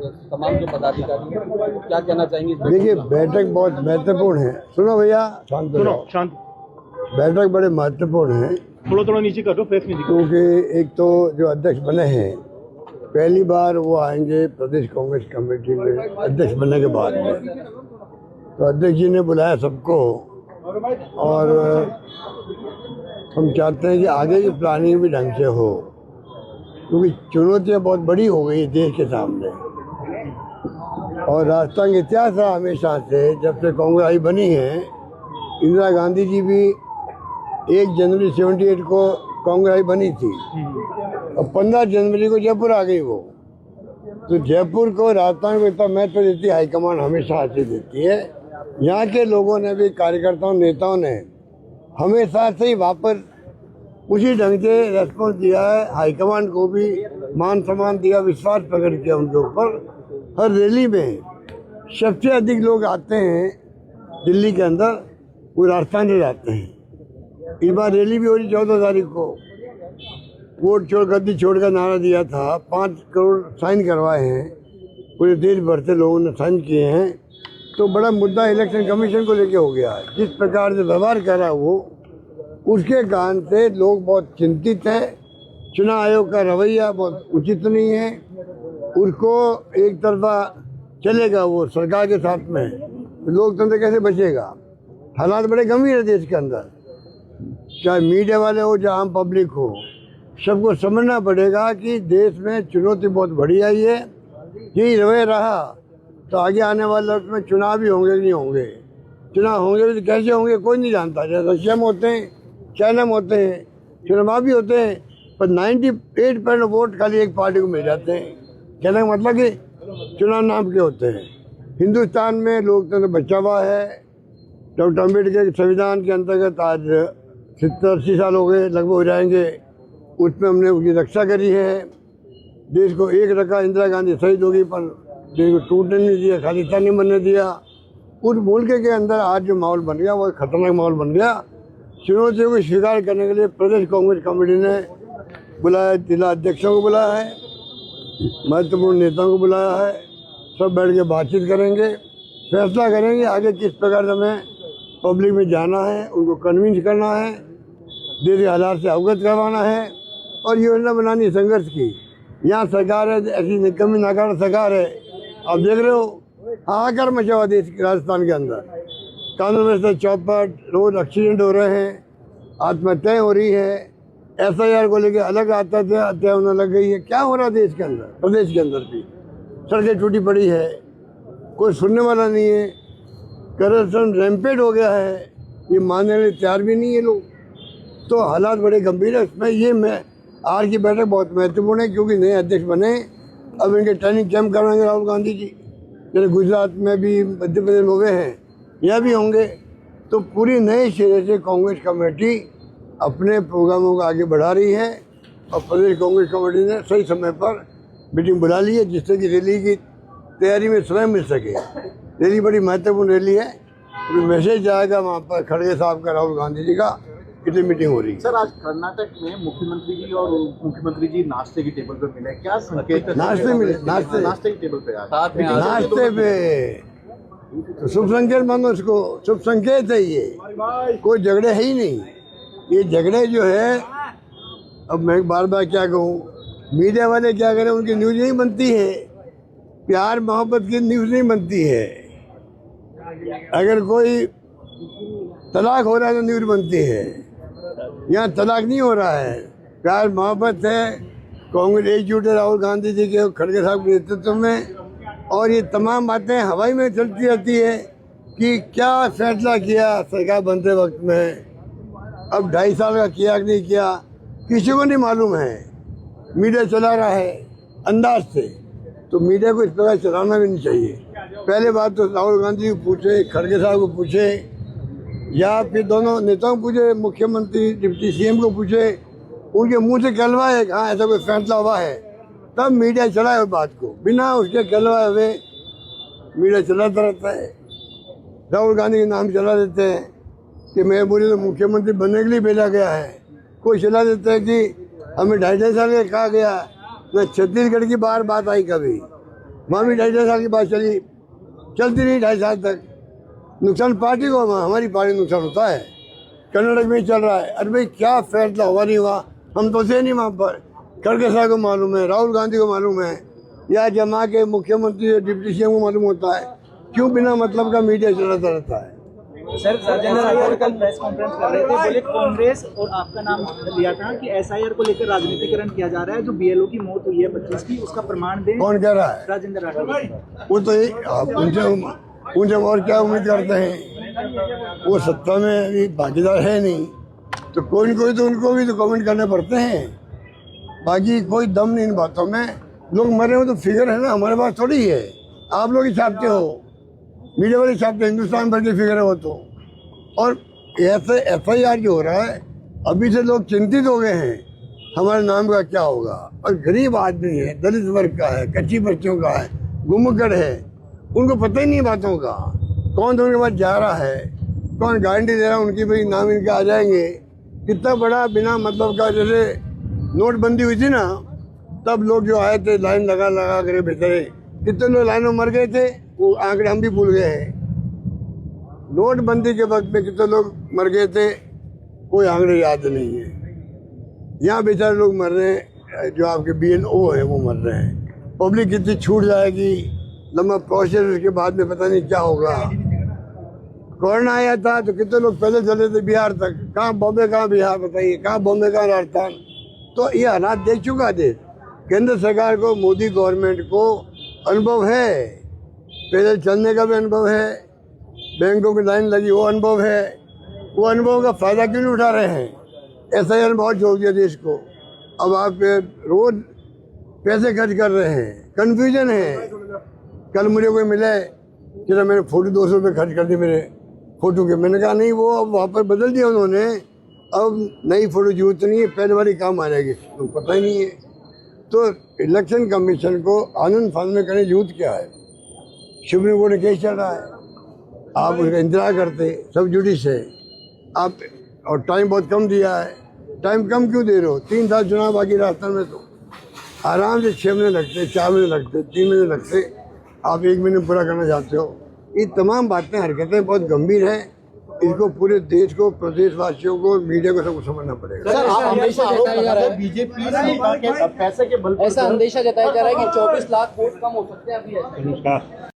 तमाम जो पदाधिकारी हैं, क्या कहना चाहेंगे? देखिए, बैठक बहुत महत्वपूर्ण है। सुनो भैया, शांत सुनो, रहो। शांत। बैठक बड़े महत्वपूर्ण है थोड़ा नीचे कर दो, फेस में दिखो। क्योंकि एक तो जो अध्यक्ष बने हैं, पहली बार वो आएंगे प्रदेश कांग्रेस कमेटी में अध्यक्ष बनने के बाद में। तो अध्यक्ष जी ने बुलाया सबको, और हम चाहते हैं कि आगे की प्लानिंग भी ढंग से हो, क्योंकि चुनौतियाँ बहुत बड़ी हो गई देश के सामने। और राजस्थान का इतिहास रहा हमेशा से, जब से कांग्रेस आई बनी है। इंदिरा गांधी जी भी 1 जनवरी 78 को कांग्रेस आई बनी थी, और 15 जनवरी को जयपुर आ गई वो। तो जयपुर को, राजस्थान को इतना महत्व देती है हाईकमान, हमेशा से देती है। यहाँ के लोगों ने भी, कार्यकर्ताओं, नेताओं ने हमेशा से ही वापस उसी ढंग से रेस्पॉन्स दिया है। हाईकमान को भी मान सम्मान दिया, विश्वास प्रकट किया उनके ऊपर। हर रैली में सबसे अधिक लोग आते हैं दिल्ली के अंदर, वो राजस्थान से जाते हैं। इस बार रैली भी हो रही 14 तारीख को। वोट छोड़, गद्दी छोड़ का नारा दिया था। 5 करोड़ साइन करवाए हैं, पूरे देश भर से लोगों ने साइन किए हैं। तो बड़ा मुद्दा इलेक्शन कमीशन को लेके हो गया है। जिस प्रकार से व्यवहार कर रहा है वो, उसके कारण से लोग बहुत चिंतित हैं। चुनाव आयोग का रवैया बहुत उचित नहीं है। उसको एक तरफा चलेगा वो सरकार के साथ में, तो लोकतंत्र कैसे बचेगा? हालात बड़े गंभीर है देश के अंदर। चाहे मीडिया वाले हो, चाहे आम पब्लिक हो, सबको समझना पड़ेगा कि देश में चुनौती बहुत बड़ी आई है। यही रवैया रहा तो आगे आने वाले वक्त में चुनाव भी होंगे कि नहीं होंगे। चुनाव होंगे भी तो कैसे होंगे कोई नहीं जानता। जैसे रशिया में होते हैं, चाइना में होते हैं, चुनाव भी होते हैं, पर 98% वोट खाली एक पार्टी को मिल जाते हैं। कहने का मतलब कि चुनाव नाम के होते हैं। हिंदुस्तान में लोकतंत्र बचा हुआ है। डॉक्टर अम्बेडकर के संविधान के अंतर्गत आज 70-80 साल हो गए, लगभग हो जाएंगे। उसमें हमने उसकी रक्षा करी है। देश को एक रखा। इंदिरा गांधी शहीद हो गई, पर देश को टूटने नहीं दिया, खालिस्तान नहीं बनने दिया। उस मुल्क के अंदर आज जो माहौल बन गया वो खतरनाक माहौल बन गया। चुनौतियों को स्वीकार करने के लिए प्रदेश कांग्रेस कमेटी ने बुलाया, जिला अध्यक्षों को बुलाया है, महत्वपूर्ण नेताओं को बुलाया है। सब बैठ के बातचीत करेंगे, फैसला करेंगे आगे किस प्रकार हमें पब्लिक में जाना है, उनको कन्विंस करना है, देश के हालात से अवगत करवाना है, और योजना बनानी संघर्ष की। यहाँ सरकार है, ऐसी निकम्मी नाकार सरकार है। आप देख रहे हो हाहाकार मचा हुआ देश राजस्थान के अंदर। कानून व्यवस्था चौपट, रोज एक्सीडेंट हो रहे हैं, आत्महत्याएं हो रही है। SIR को लेकर अलग हत्या होने लग गई है। क्या हो रहा है देश के अंदर, प्रदेश के अंदर भी सड़कें टूटी पड़ी है, कोई सुनने वाला नहीं है। करप्शन रैम्पेड हो गया है, ये मानने के लिए तैयार भी नहीं है लोग। तो हालात बड़े गंभीर है। इसमें ये मैं आज की बैठक बहुत महत्वपूर्ण है, क्योंकि नए अध्यक्ष बने। अब इनके ट्रेनिंग कैंप करवाएंगे राहुल गांधी जी, जैसे गुजरात में भी, मध्य प्रदेश में हुए हैं, यहाँ भी होंगे। तो पूरी नए सिरे से कांग्रेस कमेटी अपने प्रोग्रामों को आगे बढ़ा रही है, और प्रदेश कांग्रेस कमेटी ने सही समय पर मीटिंग बुला ली है, जिससे कि रैली की तैयारी में समय मिल सके। रैली बड़ी महत्वपूर्ण रैली है। मैसेज जाएगा वहाँ पर खड़गे साहब का, राहुल गांधी जी का, कितनी मीटिंग हो रही है। सर, आज कर्नाटक में मुख्यमंत्री जी और मुख्यमंत्री जी नाश्ते की टेबल पे मिले, क्या संकेत? नाश्ते की टेबल पे नाश्ते पे तो शुभ संकेत मानो उसको, शुभ संकेत है ये। कोई झगड़े है ही नहीं। ये झगड़े जो है, अब मैं बार बार क्या कहूँ, मीडिया वाले क्या करें, उनकी न्यूज़ नहीं बनती है। प्यार मोहब्बत की न्यूज़ नहीं बनती है। अगर कोई तलाक हो रहा है तो न्यूज़ बनती है। यहाँ तलाक नहीं हो रहा है, प्यार मोहब्बत है। कांग्रेस एकजुट है राहुल गांधी जी के, खड़गे साहब के नेतृत्व में। और ये तमाम बातें हवाई में चलती रहती है कि क्या फैसला किया सरकार बनते वक्त में, अब 2.5 साल का किया कि नहीं किया, किसी को नहीं मालूम है। मीडिया चला रहा है अंदाज से, तो मीडिया को इस प्रकार चलाना भी नहीं चाहिए। पहले बात तो राहुल गांधी को पूछे, खड़गे साहब को पूछे, या फिर दोनों नेताओं को पूछे, मुख्यमंत्री डिप्टी CM को पूछे, उनके मुंह से कहलवाए हाँ ऐसा कोई फैसला हुआ है, तब मीडिया चलाए उस बात को। बिना उसके कहलवाए हुए मीडिया चलाता रहता है। राहुल गांधी के नाम चला देते हैं कि मैं बोली तो मुख्यमंत्री बनने के लिए भेजा गया है। कोई चला देता है कि हमें 2.5 साल का कहा गया। न छत्तीसगढ़ की बार बात आई कभी, वहाँ भी 2.5 साल की बात चली, चलती रही 2.5 साल तक। नुकसान पार्टी को, हमारी पार्टी नुकसान होता है। कर्नाटक में चल रहा है, अरे भाई क्या फैसला हुआ नहीं हुआ हम तो से नहीं वहाँ पर। खड़गे साहब को मालूम है, राहुल गांधी को मालूम है, या जमा के मुख्यमंत्री डिप्टी सीएम को मालूम होता है, क्यों बिना मतलब का मीडिया चलाता रहता है। सर, राजेंद्र राठौड़ कल प्रेस कॉन्फ्रेंस कर रहे थे, बोले कांग्रेस और आपका नाम लिया था कि एसआईआर को लेकर राजनीतिकरण किया जा रहा है, जो बीएलओ की मौत हुई है 25 की, उसका प्रमाण दें। कौन कह रहा है? राजेंद्र राठौड़। वो तो उनसे और क्या उम्मीद करते हैं, वो सत्ता में अभी भागीदार है नहीं, तो कोई न कोई तो उनको भी तो कमेंट करने पड़ते हैं। बाकी कोई दम नहीं इन बातों में। लोग मरे हो तो फिगर है ना, हमारे पास थोड़ी है। आप लोग ही छापते हो, मीडिया वाले छापते, हिंदुस्तान भर की फिगर है वो तो। और ऐसे FIR जो हो रहा है, अभी से लोग चिंतित हो गए हैं हमारे नाम का क्या होगा। और गरीब आदमी है, दलित वर्ग का है, कच्ची बच्चों का है, गुमगड़ है, उनको पता ही नहीं बातों का। कौन तो उनके पास जा रहा है, कौन गारंटी दे रहा है उनकी भाई नाम इनके आ जाएंगे। कितना बड़ा बिना मतलब का, जैसे नोटबंदी हुई थी ना, तब लोग जो आए थे लाइन लगा लगा कर बेचारे, कितने लोग लाइनों मर गए थे, वो आंकड़े हम भी भूल गए हैं। नोटबंदी के वक्त में कितने लोग मर गए थे, कोई आंकड़े याद नहीं है। यहाँ बेचारे लोग मर रहे हैं, जो आपके BLO है वो मर रहे हैं। पब्लिक कितनी छूट जाएगी, लंबा प्रोसेस, उसके बाद में पता नहीं क्या होगा। कोरोना आया था तो कितने लोग पैदल चले थे बिहार तक, कहाँ बॉम्बे कहाँ बिहार, बताइए कहाँ बॉम्बे कहाँ राजस्थान। तो ये हालात देख चुका देश। केंद्र सरकार को, मोदी गवर्नमेंट को अनुभव है, पैदल चलने का भी अनुभव है, बैंकों की लाइन लगी वो अनुभव है। वो अनुभव का फायदा क्यों नहीं उठा रहे हैं? SIR बहुत जोड़ दिया देश को। अब आप रोज पैसे खर्च कर रहे हैं, कन्फ्यूजन है। कल मुझे कोई मिले कि मैंने फोटो 200 रुपये खर्च कर दी मेरे फोटो के, मैंने कहा नहीं, वो अब वहाँ पर बदल दिया उन्होंने, अब नई फोटो जरूरत नहीं है, पहले वाली काम आ जाएगी, तो पता ही नहीं है। तो इलेक्शन कमीशन को आनंद फानंद में करने जरूरत क्या है? सुप्रीम कोर्ट में केस चल रहा है, आप उसका इंतजार करते, सब जुडिस है आप, और टाइम बहुत कम दिया है। टाइम कम क्यों दे रहे हो? 3 साल चुनाव बाकी राजस्थान में, तो आराम से 6 महीने लगते, 4 महीने लगते, 3 महीने लगते, आप 1 महीने पूरा करना चाहते हो। ये तमाम बातें, हरकतें बहुत गंभीर हैं। इसको पूरे देश को, प्रदेशवासियों को, मीडिया को सबको समझना पड़ेगा। सर, आप हमेशा आरोप लगाते हैं बीजेपी सरकार के पैसे के बल पर, ऐसा अंदेशा जताया जा रहा है कि 24 लाख वोट कम हो सकते हैं अभी।